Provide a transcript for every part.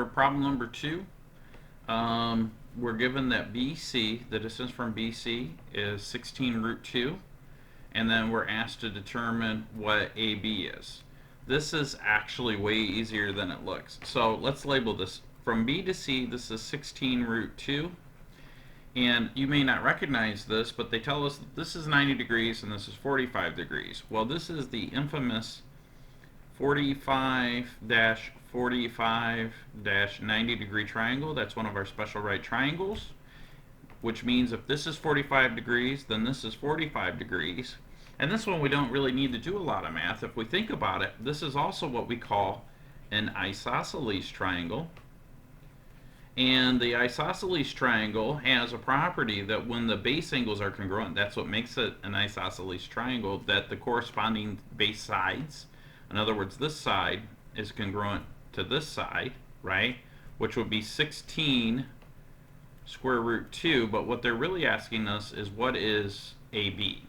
for problem number 2, we're given that BC, the distance from BC, is 16 root 2, and then we're asked to determine what AB is. This is actually way easier than it looks. So let's label this. From B to C, this is 16 root 2. And you may not recognize this, but they tell us that this is 90 degrees and this is 45 degrees. Well, this is the infamous 45-45-90 degree triangle. That's one of our special right triangles, which means if this is 45 degrees, then this is 45 degrees. And this one we don't really need to do a lot of math. If we think about it, this is also what we call an isosceles triangle. And the isosceles triangle has a property that when the base angles are congruent, that's what makes it an isosceles triangle, that the corresponding base sides, in other words, this side is congruent to this side, right? Which would be 16 square root 2, but what they're really asking us is what is AB?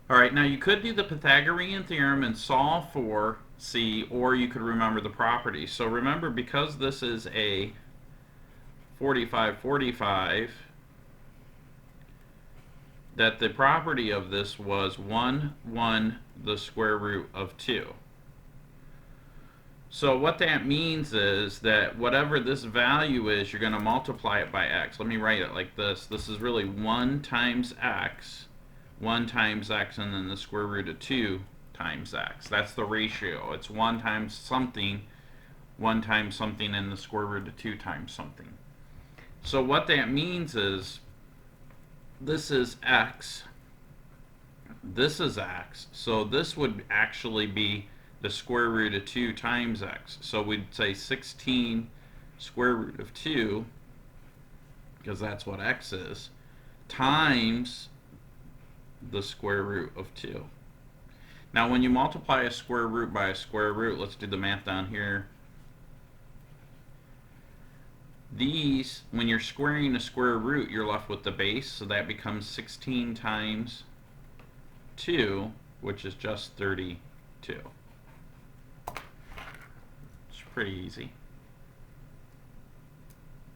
Alright, now you could do the Pythagorean theorem and solve for C, or you could remember the property. So remember, because this is a 45-45, that the property of this was 1 the square root of 2. So what that means is that whatever this value is, you're going to multiply it by x. Let me write it like this. This is really 1 times x, 1 times x, and then the square root of 2 times x. That's the ratio. It's 1 times something, 1 times something, and the square root of 2 times something. So what that means is this is x, this is x, so this would actually be the square root of 2 times x. So we'd say 16 square root of 2, because that's what x is, times the square root of 2. Now when you multiply a square root by a square root, let's do the math down here. These, when you're squaring a square root, you're left with the base, so that becomes 16 times 2, which is just 32. It's pretty easy.